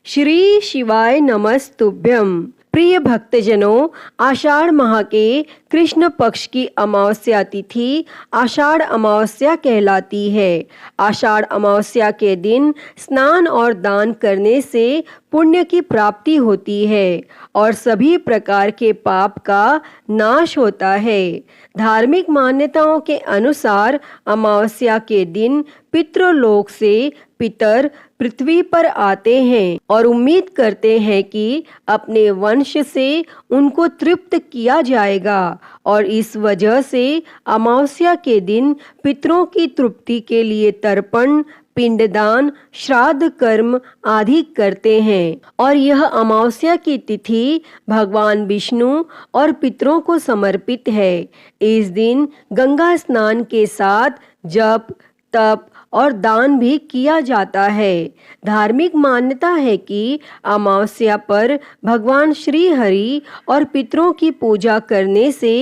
श्री शिवाय नमस्तुभ्यम। प्रिय भक्तजनों, आषाढ़ माह के कृष्ण पक्ष की अमावस्या तिथि आषाढ़ अमावस्या कहलाती है। आषाढ़ अमावस्या के दिन स्नान और दान करने से पुण्य की प्राप्ति होती है और सभी प्रकार के पाप का नाश होता है। धार्मिक मान्यताओं के अनुसार अमावस्या के दिन पितृलोक से पितर पृथ्वी पर आते हैं और उम्मीद करते हैं कि अपने वंश से उनको तृप्त किया जाएगा और इस वजह से अमावस्या के दिन पितरों की तृप्ति के लिए तर्पण, पिंडदान, श्राद्ध कर्म आदि करते हैं। और यह अमावस्या की तिथि भगवान विष्णु और पितरों को समर्पित है। इस दिन गंगा स्नान के साथ जप, तप और दान भी किया जाता है। धार्मिक मान्यता है कि अमावस्या पर भगवान श्री हरि और पितरों की पूजा करने से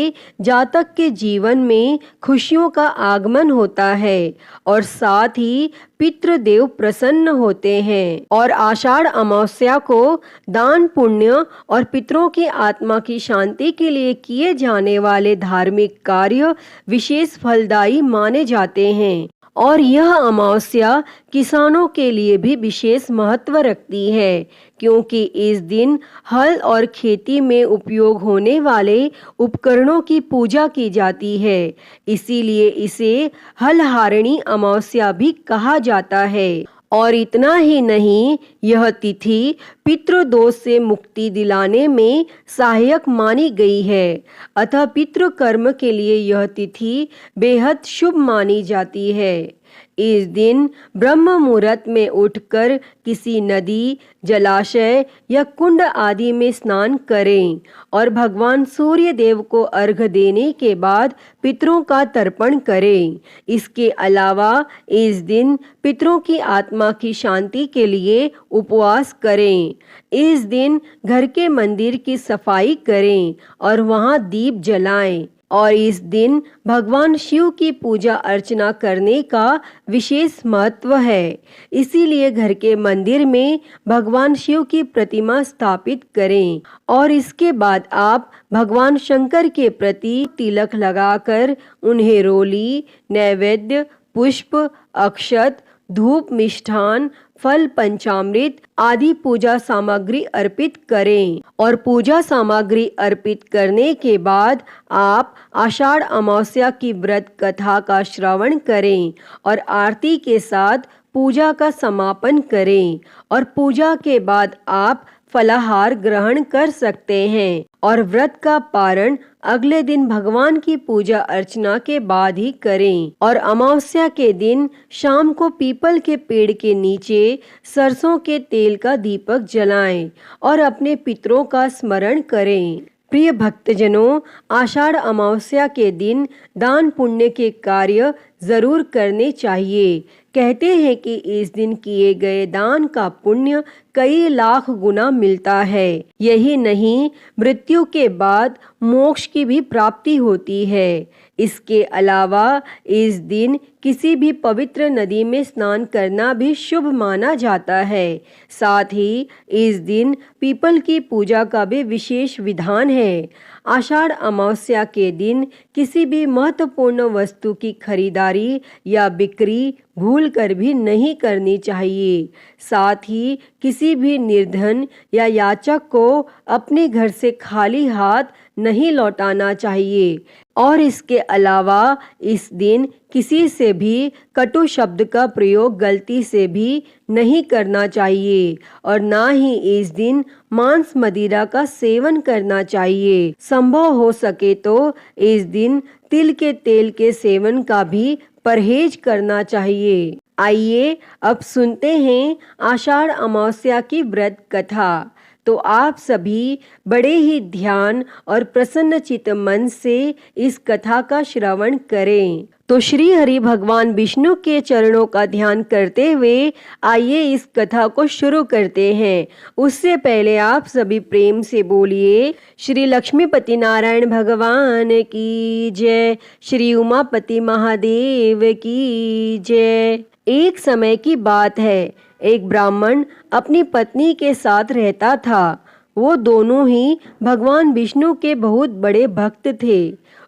जातक के जीवन में खुशियों का आगमन होता है और साथ ही पितृदेव प्रसन्न होते हैं। और आषाढ़ अमावस्या को दान, पुण्य और पितरों की आत्मा की शांति के लिए किए जाने वाले धार्मिक कार्य विशेष फलदायी माने जाते हैं। और यह अमावस्या किसानों के लिए भी विशेष महत्व रखती है, क्योंकि इस दिन हल और खेती में उपयोग होने वाले उपकरणों की पूजा की जाती है। इसीलिए इसे हलहारिणी अमावस्या भी कहा जाता है। और इतना ही नहीं, यह तिथि पितृदोष से मुक्ति दिलाने में सहायक मानी गई है। अतः पितृ कर्म के लिए यह तिथि बेहद शुभ मानी जाती है। इस दिन ब्रह्म मुहूर्त में उठकर किसी नदी, जलाशय या कुंड आदि में स्नान करें और भगवान सूर्य देव को अर्घ्य देने के बाद पितरों का तर्पण करें। इसके अलावा इस दिन पितरों की आत्मा की शांति के लिए उपवास करें। इस दिन घर के मंदिर की सफाई करें और वहां दीप जलाएं। और इस दिन भगवान शिव की पूजा अर्चना करने का विशेष महत्व है। इसीलिए घर के मंदिर में भगवान शिव की प्रतिमा स्थापित करें और इसके बाद आप भगवान शंकर के प्रति तिलक लगाकर उन्हें रोली, नैवेद्य, पुष्प, अक्षत, धूप, मिष्ठान, फल, पंचामृत आदि पूजा सामग्री अर्पित करें। और पूजा सामग्री अर्पित करने के बाद आप आषाढ़ अमावस्या की व्रत कथा का श्रवण करें और आरती के साथ पूजा का समापन करें। और पूजा के बाद आप फलाहार ग्रहण कर सकते हैं और व्रत का पारण अगले दिन भगवान की पूजा अर्चना के बाद ही करें। और अमावस्या के दिन शाम को पीपल के पेड़ के नीचे सरसों के तेल का दीपक जलाएं और अपने पितरों का स्मरण करें। प्रिय भक्तजनों, आषाढ़ अमावस्या के दिन दान पुण्य के कार्य जरूर करने चाहिए। कहते हैं कि इस दिन किए गए दान का पुण्य कई लाख गुना मिलता है। यही नहीं, मृत्यु के बाद मोक्ष की भी प्राप्ति होती है। इसके अलावा इस दिन किसी भी पवित्र नदी में स्नान करना भी शुभ माना जाता है। साथ ही इस दिन पीपल की पूजा का भी विशेष विधान है। आषाढ़ अमावस्या के दिन किसी भी महत्वपूर्ण वस्तु की खरीदारी या बिक्री भूलकर भी नहीं करनी चाहिए। साथ ही किसी भी निर्धन या याचक को अपने घर से खाली हाथ नहीं लौटाना चाहिए। और इसके अलावा इस दिन किसी से भी कटु शब्द का प्रयोग गलती से भी नहीं करना चाहिए और ना ही इस दिन मांस मदिरा का सेवन करना चाहिए। संभव हो सके तो इस दिन तिल के तेल के सेवन का भी परहेज करना चाहिए। आइए अब सुनते हैं आषाढ़ अमावस्या की व्रत कथा। तो आप सभी बड़े ही ध्यान और प्रसन्न चित्त मन से इस कथा का श्रवण करें। तो श्री हरि भगवान विष्णु के चरणों का ध्यान करते हुए आइए इस कथा को शुरू करते हैं। उससे पहले आप सभी प्रेम से बोलिए श्री लक्ष्मीपति नारायण भगवान की जय, श्री उमापति महादेव की जय। एक समय की बात है, एक ब्राह्मण अपनी पत्नी के साथ रहता था। वो दोनों ही भगवान विष्णु के बहुत बड़े भक्त थे।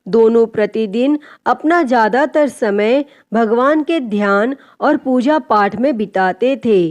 दोनों प्रतिदिन अपना ज़्यादातर समय भगवान के ध्यान और पूजा पाठ में बिताते थे।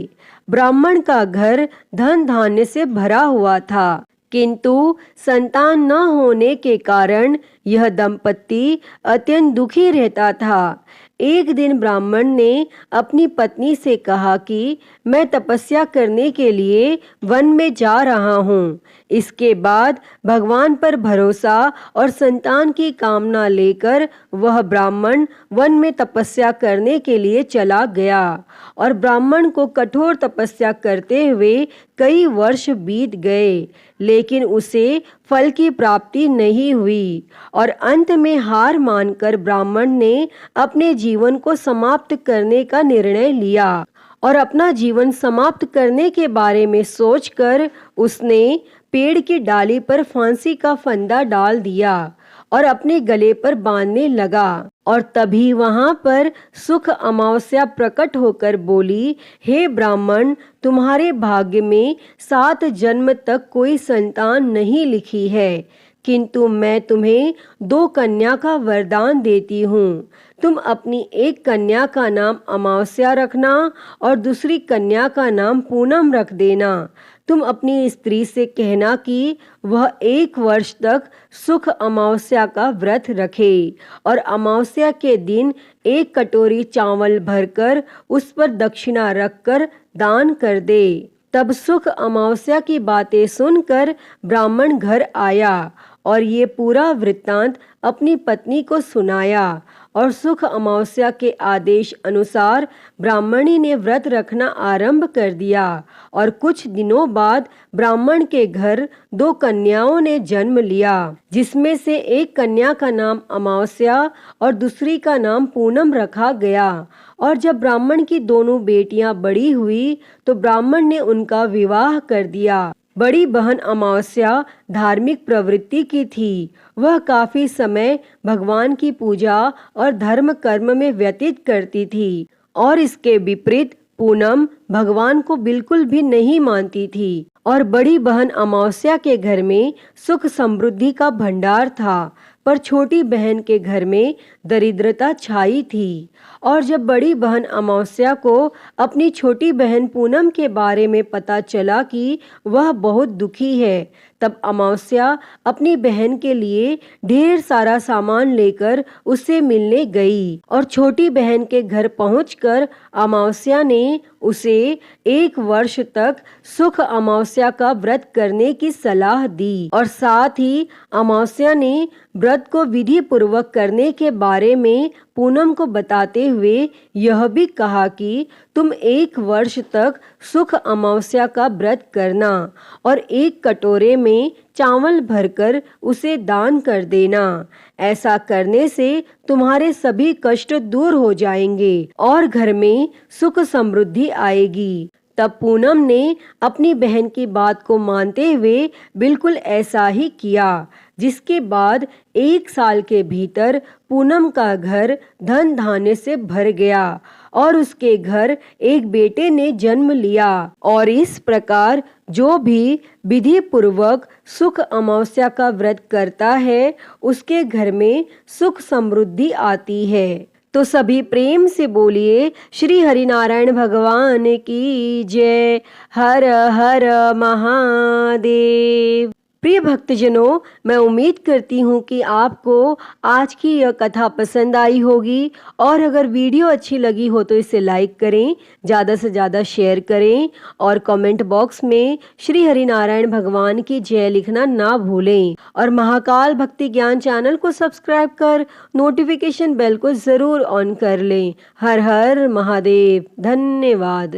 ब्राह्मण का घर धन धान्य से भरा हुआ था, किंतु संतान न होने के कारण यह दंपति अत्यंत दुखी रहता था। एक दिन ब्राह्मण ने अपनी पत्नी से कहा कि मैं तपस्या करने के लिए वन में जा रहा हूँ। इसके बाद भगवान पर भरोसा और संतान की कामना लेकर वह ब्राह्मण वन में तपस्या करने के लिए चला गया और ब्राह्मण को कठोर तपस्या करते हुए कई वर्ष बीत गए, लेकिन उसे फल की प्राप्ति नहीं हुई और अंत में हार मानकर ब्राह्मण ने अपने जीवन को समाप्त करने का निर्णय लिया और अपना जीवन समाप्त करने के बारे में सोचकर उसने पेड़ की डाली पर फांसी का फंदा डाल दिया और अपने गले पर बांधने लगा। और तभी वहां पर सुख अमावस्या प्रकट होकर बोली, हे ब्राह्मण, तुम्हारे भाग्य में 7 जन्म तक कोई संतान नहीं लिखी है, किंतु मैं तुम्हें 2 कन्या का वरदान देती हूँ। तुम अपनी एक कन्या का नाम अमावस्या रखना और दूसरी कन्या का नाम पूनम रख देना। तुम अपनी स्त्री से कहना कि वह 1 वर्ष तक सुख अमावस्या का व्रत रखे और अमावस्या के दिन 1 कटोरी चावल भरकर उस पर दक्षिणा रखकर दान कर दे। तब सुख अमावस्या की बातें सुनकर ब्राह्मण घर आया और ये पूरा वृत्तांत अपनी पत्नी को सुनाया और सुख अमावस्या के आदेश अनुसार ब्राह्मणी ने व्रत रखना आरंभ कर दिया और कुछ दिनों बाद ब्राह्मण के घर 2 कन्याओं ने जन्म लिया, जिसमें से एक कन्या का नाम अमावस्या और दूसरी का नाम पूनम रखा गया। और जब ब्राह्मण की दोनों बेटियां बड़ी हुई तो ब्राह्मण ने उनका विवाह कर दिया। बड़ी बहन अमावस्या धार्मिक प्रवृत्ति की थी। वह काफी समय भगवान की पूजा और धर्म कर्म में व्यतीत करती थी और इसके विपरीत पूनम भगवान को बिल्कुल भी नहीं मानती थी। और बड़ी बहन अमावस्या के घर में सुख समृद्धि का भंडार था, पर छोटी बहन के घर में दरिद्रता छाई थी। और जब बड़ी बहन अमावस्या को अपनी छोटी बहन पूनम के बारे में पता चला कि वह बहुत दुखी है, तब अमावस्या अपनी बहन के लिए ढेर सारा सामान लेकर उससे मिलने गई और छोटी बहन के घर पहुंचकर अमावस्या ने उसे 1 वर्ष तक सुख अमावस्या का व्रत करने की सलाह दी और साथ ही अमावस्या ने व्रत को विधि पूर्वक करने के बारे में पूनम को बताते हुए यह भी कहा कि तुम 1 वर्ष तक सुख अमावस्या का व्रत करना और 1 कटोरे में चावल भरकर उसे दान कर देना। ऐसा करने से तुम्हारे सभी कष्ट दूर हो जाएंगे और घर में सुख समृद्धि आएगी। तब पूनम ने अपनी बहन की बात को मानते हुए बिल्कुल ऐसा ही किया, जिसके बाद 1 साल के भीतर पूनम का घर धन धान्य से भर गया और उसके घर एक बेटे ने जन्म लिया। और इस प्रकार जो भी विधि पूर्वक सुख अमावस्या का व्रत करता है उसके घर में सुख समृद्धि आती है। तो सभी प्रेम से बोलिए श्री हरिनारायण भगवान की जय। हर हर महादेव। प्रिय भक्तजनों, मैं उम्मीद करती हूँ कि आपको आज की यह कथा पसंद आई होगी और अगर वीडियो अच्छी लगी हो तो इसे लाइक करें, ज़्यादा से ज़्यादा शेयर करें और कमेंट बॉक्स में श्री हरिनारायण भगवान की जय लिखना ना भूलें और महाकाल भक्ति ज्ञान चैनल को सब्सक्राइब कर नोटिफिकेशन बेल को ज़रूर ऑन कर लें। हर हर महादेव। धन्यवाद।